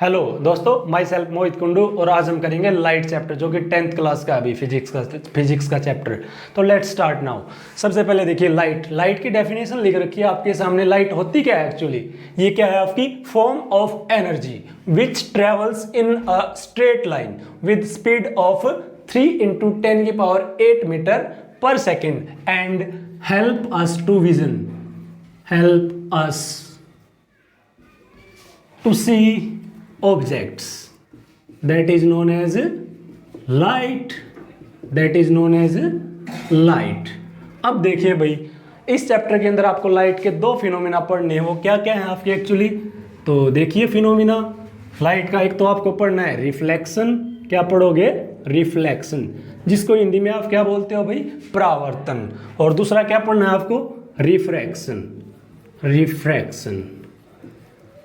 Hello दोस्तों, my self मोहित कुंडू और आज हम करेंगे लाइट चैप्टर जो कि 10th क्लास का अभी फिजिक्स का चैप्टर। तो लेट्स स्टार्ट नाउ। सबसे पहले देखिए लाइट की डेफिनेशन लिख रखी है आपके सामने। लाइट होती क्या है एक्चुअली? ये क्या है आपकी form of energy which travels in a straight line with speed of 3 × 10⁸ metre per second and help us to see objects, that is known as light, अब देखिए भाई, इस चैप्टर के अंदर आपको लाइट के दो फिनोमिना पढ़ने हैं। वो क्या क्या है आपके एक्चुअली? तो देखिए फिनोमिना लाइट का, एक तो आपको पढ़ना है रिफ्लेक्शन। क्या पढ़ोगे? रिफ्लेक्शन, जिसको हिंदी में आप क्या बोलते हो भाई? परावर्तन। और दूसरा क्या पढ़ना है आपको? रिफ्रैक्शन।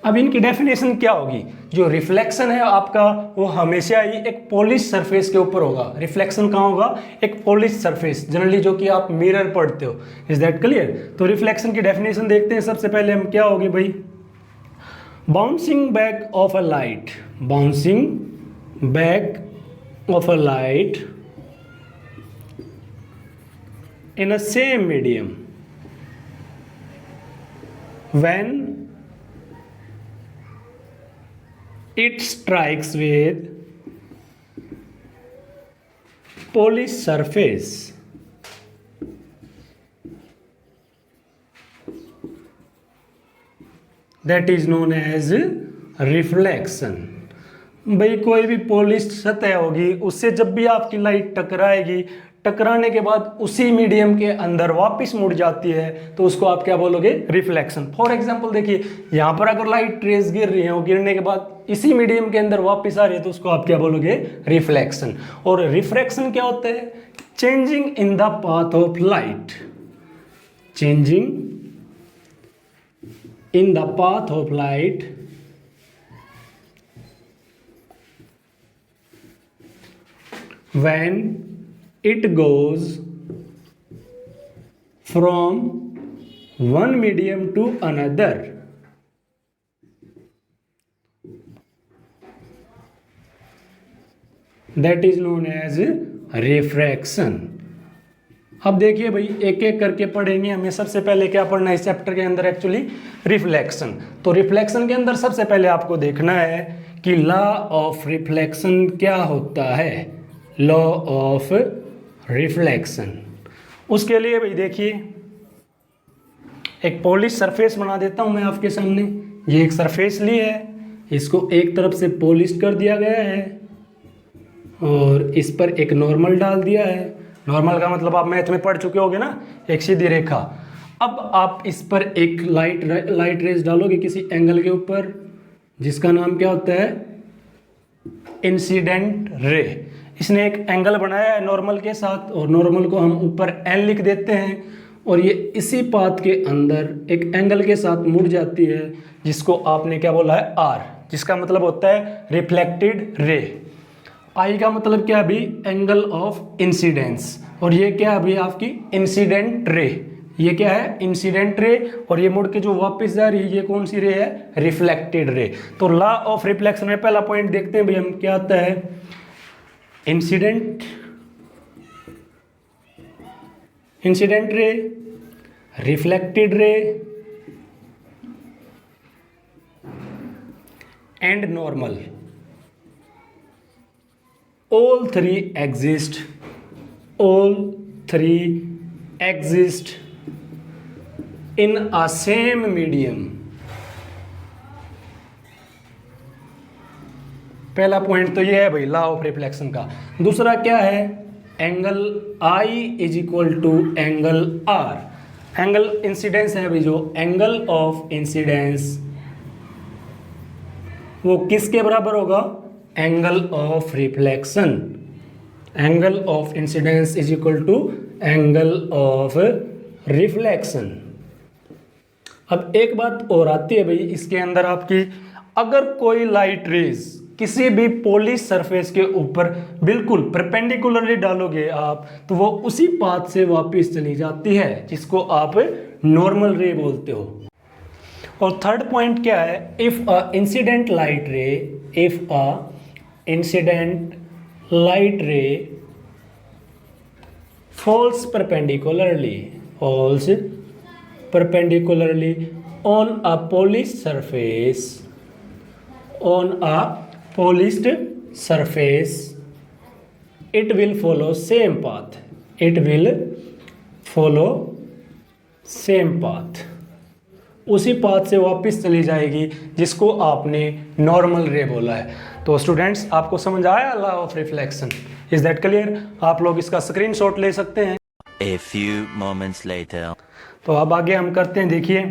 अब इनकी डेफिनेशन क्या होगी? जो रिफ्लेक्शन है आपका, वो हमेशा ही एक पॉलिश सरफेस के ऊपर होगा। रिफ्लेक्शन कहाँ होगा? एक पॉलिश सरफेस, जनरली जो कि आप मिरर पढ़ते हो। Is that clear? तो रिफ्लेक्शन की डेफिनेशन देखते हैं। सबसे पहले हम क्या होगी भाई? Bouncing back of a light in a same medium when it strikes with polished surface that is known as reflection। भाई कोई भी पॉलिश्ड सतह होगी, उससे जब भी आपकी लाइट टकराएगी, टकराने के बाद उसी मीडियम के अंदर वापस मुड़ जाती है, तो उसको आप क्या बोलोगे? रिफ्लेक्शन। फॉर एग्जांपल देखिए, यहाँ पर अगर लाइट रेज गिर रही है और गिरने के बाद इसी मीडियम के अंदर वापस आ रही है, तो उसको आप क्या बोलोगे? रिफ्लेक्शन। और रिफ्रैक्शन क्या होता है? Changing in the path of light, when it goes from one medium to another, that is known as refraction। अब देखिए भाई, एक एक करके पढ़ेंगे। हमें सबसे पहले क्या पढ़ना है इस चैप्टर के अंदर एक्चुअली? रिफ्लेक्शन। तो रिफ्लेक्शन के अंदर सबसे पहले आपको देखना है कि लॉ ऑफ रिफ्लेक्शन क्या होता है। लॉ ऑफ रिफ्लेक्शन, उसके लिए भाई देखिए, एक पॉलिश सरफेस बना देता हूं मैं आपके सामने। ये एक सरफेस ली है, इसको एक तरफ से पॉलिश कर दिया गया है और इस पर एक नॉर्मल डाल दिया है। नॉर्मल का मतलब आप मैथ में पढ़ चुके होगे ना, एक सीधी रेखा। अब आप इस पर एक लाइट रेज डालोगे किसी एंगल के ऊपर, जिसका नाम क्या होता है? Incident ray. इसने एक एंगल बनाया है नॉर्मल के साथ, और नॉर्मल को हम ऊपर एन लिख देते हैं, और ये इसी पाथ के अंदर एक एंगल के साथ मुड़ जाती है, जिसको आपने क्या बोला है? आर, जिसका मतलब होता है रिफ्लेक्टेड रे। आई का मतलब क्या है अभी? Angle of incidence. और ये क्या है अभी? आपकी इंसिडेंट रे। ये क्या है? Incident ray. और ये मुड़ के जो वापस जा रही है, ये कौन सी रे है? Reflected ray. तो लॉ ऑफ रिफ्लेक्शन में पहला पॉइंट देखते हैं भाई हम, क्या आता है? Incident ray, reflected ray and normal. all three exist in a same medium। पहला पॉइंट तो ये है भाई लॉ ऑफ रिफ्लेक्शन का। दूसरा क्या है? Angle I is equal to angle R। Angle incidence है भाई, जो एंगल ऑफ इंसिडेंस वो किसके बराबर होगा? Angle of reflection. Angle of incidence is equal to angle of reflection. अब एक बात और आती है भाई इसके अंदर आपकी, अगर कोई लाइट रेज किसी भी पॉलिश सरफेस के ऊपर बिल्कुल परपेंडिकुलरली डालोगे आप, तो वो उसी पाथ से वापस चली जाती है, जिसको आप नॉर्मल रे बोलते हो। और थर्ड पॉइंट क्या है, इफ अ इंसिडेंट लाइट रे, इफ अ इंसिडेंट लाइट रे falls perpendicularly, falls perpendicularly on a polished surface, on a polished surface, it will follow same path, it will follow same path, उसी path से वापस चली जाएगी जिसको आपने normal रे बोला है। तो स्टूडेंट्स आपको समझ आया law of reflection, is that clear? आप लोग इसका स्क्रीनशॉट ले सकते हैं। A few moments later. तो अब आगे हम करते हैं, देखिए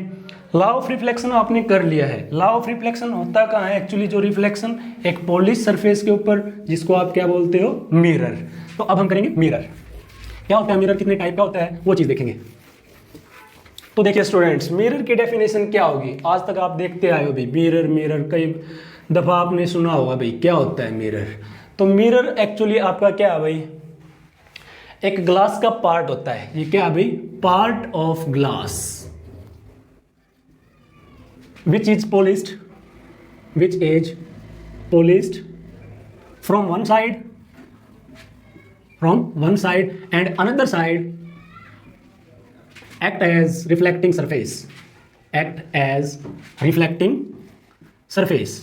लॉ ऑफ रिफ्लेक्शन आपने कर लिया है। लॉ ऑफ रिफ्लेक्शन होता कहाँ है एक्चुअली? जो रिफ्लेक्शन एक पॉलिश सरफेस के ऊपर, जिसको आप क्या बोलते हो, मिरर। तो अब हम करेंगे मिरर। क्या होता है मिरर, कितने टाइप का होता है, वो चीज़ देखेंगे। तो देखिए स्टूडेंट्स, मिरर की डेफिनेशन क्या होगी? आज तक आप देखते आए हो भाई मिरर, मिरर कई दफ़ा आपने सुना होगा भाई क्या होता है मिरर। तो मिरर एक्चुअली आपका क्या है भाई, एक ग्लास का पार्ट होता है। ये क्या है भाई? Part of glass which is polished, which is polished from one side, and another side act as reflecting surface, act as reflecting surface,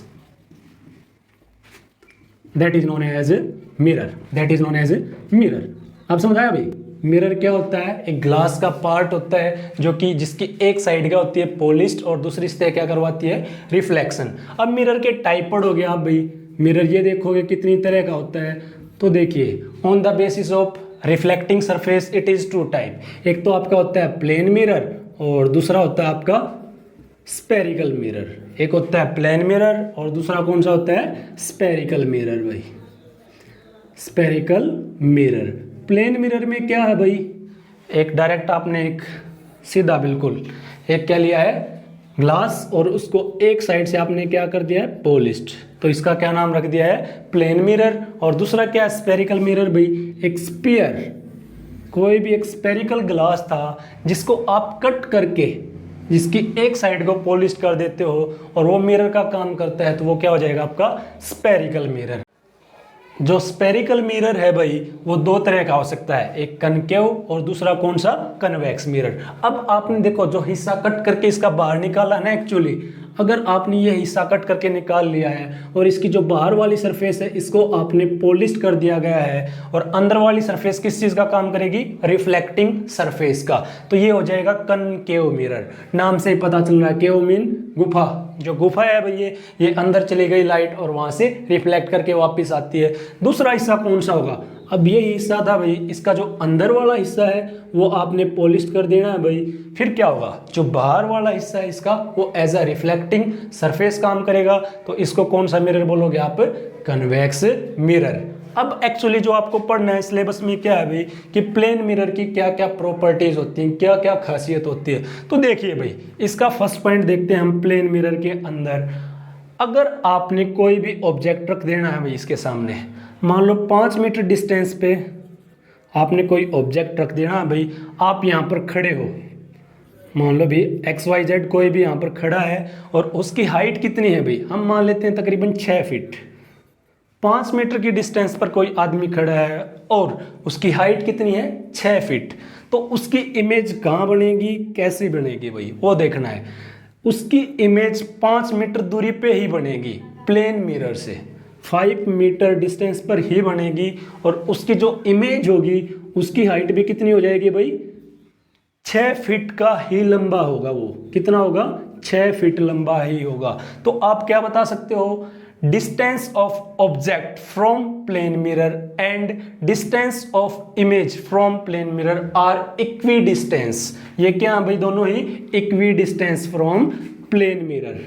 that is known as a mirror, that is known as a mirror। अब समझ आया भाई? Mirror क्या होता है? एक glass का part होता है जो कि जिसकी एक साइड क्या होती है पॉलिश्ड और दूसरी से क्या करवाती है, रिफ्लेक्शन। अब मिरर के टाइप पढ़ोगे आप भाई, मिरर ये देखोगे कितनी तरह का होता है। तो देखिए on the basis of reflecting surface it is two type, एक तो आपका होता है प्लेन मिरर और दूसरा होता है आपका स्पेरिकल मिरर। एक होता है प्लेन मिरर और दूसरा कौन सा होता है, स्पेरिकल मिरर भाई, स्पेरिकल मिरर। प्लेन मिरर में क्या है भाई, एक डायरेक्ट आपने एक सीधा बिल्कुल एक क्या लिया है ग्लास और उसको एक साइड से आपने क्या कर दिया है पॉलिश्ड, तो इसका क्या नाम रख दिया है प्लेन मिरर। और दूसरा क्या है स्पेरिकल मिरर भाई, एक स्फीयर, कोई भी एक स्पेरिकल ग्लास था जिसको आप कट करके जिसकी एक साइड को पॉलिश कर देते हो और वो मिरर का काम करता है, तो वो क्या हो जाएगा आपका स्पेरिकल मिरर। जो स्पेरिकल मिरर है भाई वो दो तरह का हो सकता है, एक कनकेव और दूसरा कौन सा, कन्वेक्स मिरर। अब आपने देखो जो हिस्सा कट करके इसका बाहर निकाला ना, एक्चुअली अगर आपने ये हिस्सा कट करके निकाल लिया है और इसकी जो बाहर वाली सरफेस है इसको आपने पॉलिश कर दिया गया है और अंदर वाली सरफेस किस चीज़ का काम करेगी, रिफ्लेक्टिंग सरफेस का, तो ये हो जाएगा कनकेव मिरर। नाम से ही पता चल रहा है, केव मीन गुफा, जो गुफा है भाई ये अंदर चली गई लाइट और वहां से रिफ्लेक्ट करके वापस आती है। दूसरा हिस्सा कौन सा होगा, अब ये हिस्सा था भाई, इसका जो अंदर वाला हिस्सा है वो आपने पॉलिश कर देना है भाई। फिर क्या होगा, जो बाहर वाला हिस्सा है इसका वो एज अ रिफ्लेक्टिंग सरफेस काम करेगा, तो इसको कौन सा मिरर बोलोगे आप, कन्वेक्स मिरर। अब एक्चुअली जो आपको पढ़ना है सिलेबस में क्या है भाई कि प्लेन मिरर की क्या क्या प्रॉपर्टीज होती हैं, क्या क्या खासियत होती है। तो देखिए भाई इसका फर्स्ट पॉइंट देखते हैं हम। प्लेन मिरर के अंदर अगर आपने कोई भी ऑब्जेक्ट रख देना है भाई इसके सामने, मान लो 5 मीटर डिस्टेंस पे आपने कोई ऑब्जेक्ट रख देना है भाई, आप यहाँ पर खड़े हो, मान लो भी XYZ कोई भी यहाँ पर खड़ा है और उसकी हाइट कितनी है भाई, हम मान लेते हैं तकरीबन 6 फीट। 5 मीटर की डिस्टेंस पर कोई आदमी खड़ा है और उसकी हाइट कितनी है 6 फीट, तो उसकी इमेज कहाँ बनेगी, कैसी बनेगी भाई वो देखना है। उसकी इमेज 5 मीटर दूरी पे ही बनेगी, प्लेन मिरर से 5 मीटर डिस्टेंस पर ही बनेगी और उसकी जो इमेज होगी उसकी हाइट भी कितनी हो जाएगी भाई, 6 फीट का ही लंबा होगा। वो कितना होगा, 6 फीट लंबा ही होगा। तो आप क्या बता सकते हो, distance of object from plane mirror and distance of image from plane mirror are equi distance. ये क्या भाई, दोनों ही equi distance from plane mirror.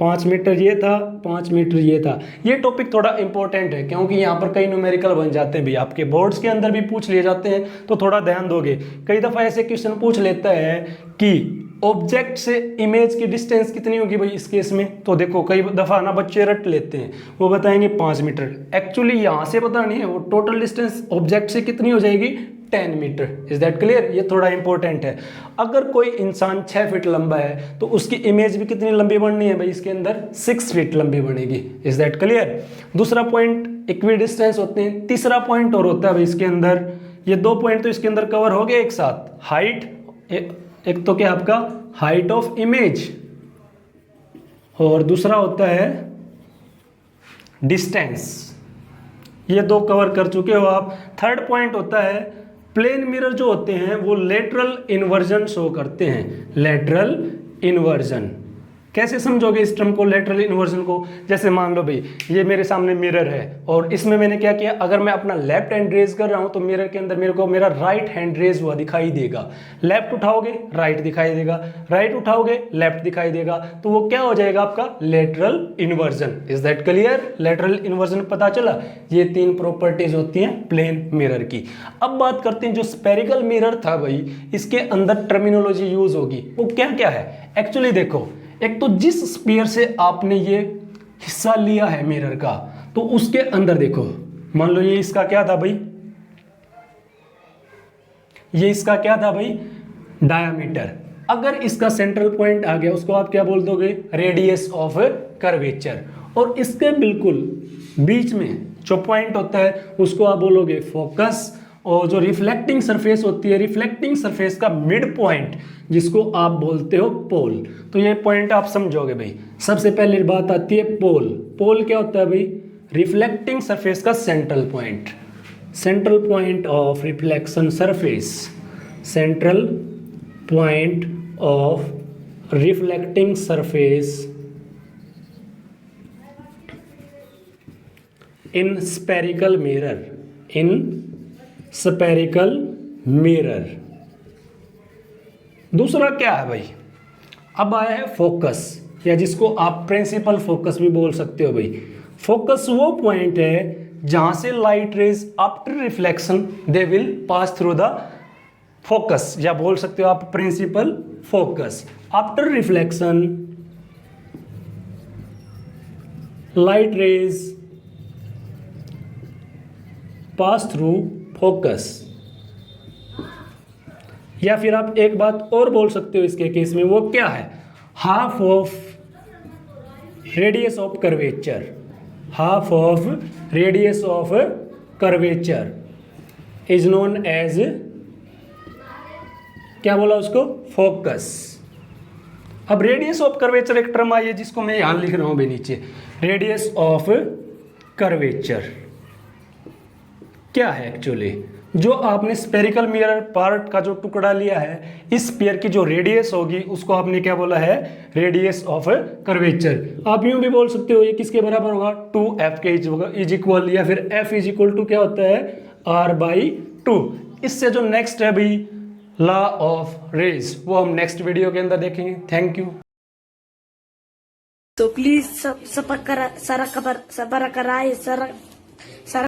5 metre ये था, 5 मीटर ये था। ये टॉपिक थोड़ा इंपॉर्टेंट है क्योंकि यहाँ पर कई न्यूमेरिकल बन जाते हैं भी, आपके बोर्ड्स के अंदर भी पूछ लिए जाते हैं, तो थोड़ा ध्यान दोगे। कई दफ़ा ऐसे क्वेश्चन पूछ लेता है कि ऑब्जेक्ट से इमेज की डिस्टेंस कितनी होगी भाई इस केस में, तो देखो कई दफ़ा ना बच्चे रट लेते हैं, वो बताएंगे 5 मीटर। एक्चुअली यहाँ से पता नहीं है, वो टोटल डिस्टेंस ऑब्जेक्ट से कितनी हो जाएगी, 10 मीटर। Is that clear? ये थोड़ा इंपॉर्टेंट है। अगर कोई इंसान 6 फीट लंबा है तो उसकी इमेज भी कितनी लंबी बननी है भाई? इसके अंदर 6 फीट लंबी बनेगी। Is that clear? दूसरा पॉइंट इक्वी डिस्टेंस होते हैं। तीसरा पॉइंट और होता है भाई इसके अंदर, ये 2 पॉइंट तो इसके अंदर कवर हो गए एक साथ। हाइट, एक तो क्या आपका हाइट ऑफ इमेज, और दूसरा होता है डिस्टेंस। ये 2 कवर कर चुके हो आप। थर्ड पॉइंट होता है प्लेन मिरर जो होते हैं वो लेटरल इन्वर्जन शो करते हैं। लेटरल इन्वर्जन कैसे समझोगे इस टर्म को, लेटरल इन्वर्जन को? जैसे मान लो भाई ये मेरे सामने मिरर है और इसमें मैंने क्या किया, अगर मैं अपना लेफ्ट हैंड रेज कर रहा हूं तो मिरर के अंदर मेरे को मेरा राइट हैंड रेज हुआ दिखाई देगा। लेफ्ट उठाओगे राइट दिखाई देगा, राइट उठाओगे लेफ्ट दिखाई देगा। तो वो क्या हो जाएगा आपका lateral inversion. Is that clear? Lateral inversion पता चला? ये 3 प्रॉपर्टीज होती हैं प्लेन मिरर की। अब बात करते हैं जो स्पेरिकल मिरर था भाई, इसके अंदर टर्मिनोलॉजी यूज होगी, वो क्या क्या है? एक्चुअली देखो, एक तो जिस स्फीयर से आपने ये हिस्सा लिया है मिरर का, तो उसके अंदर देखो, मान लो ये इसका क्या था भाई, ये इसका क्या था भाई? डायामीटर। अगर इसका सेंट्रल पॉइंट आ गया उसको आप क्या बोल दोगे? Radius of curvature. और इसके बिल्कुल बीच में जो पॉइंट होता है उसको आप बोलोगे फोकस। और जो रिफ्लेक्टिंग सरफेस होती है, रिफ्लेक्टिंग सरफेस का मिड पॉइंट जिसको आप बोलते हो पोल। तो ये पॉइंट आप समझोगे भाई। सबसे पहले बात आती है पोल। पोल क्या होता है भाई? रिफ्लेक्टिंग सरफेस का central point. Central point of reflection surface, central point of reflecting surface in spherical mirror, in spherical mirror. दूसरा क्या है भाई? अब आया है फोकस, या जिसको आप प्रिंसिपल फोकस भी बोल सकते हो भाई। फोकस वो पॉइंट है जहां से light rays after reflection they will pass through the focus, या बोल सकते हो आप principal focus. After reflection light rays pass through focus. या फिर आप एक बात और बोल सकते हो इसके केस में, वो क्या है? Half of radius of curvature. Half of radius of curvature is known as, क्या बोला उसको? फोकस। अब रेडियस ऑफ कर्वेचर एक टर्म आई है जिसको मैं यहां लिख रहा हूं भी नीचे। रेडियस ऑफ कर्वेचर क्या है एक्चुअली? जो आपने स्पेरिकल मिरर पार्ट का जो टुकड़ा लिया है, इस स्फीयर की जो रेडियस होगी उसको आपने क्या बोला है? Radius of curvature. आप यूं भी बोल सकते हो ये किसके बराबर होगा? 2f के इज इक्वल, या फिर f इज इक्वल टू क्या होता है? r/2। इससे जो नेक्स्ट है भाई लॉ ऑफ रेज, वो हम नेक्स्ट वीडियो के अंदर देखेंगे। Thank you. तो प्लीज सब करा सारा खबर सबर कराए सर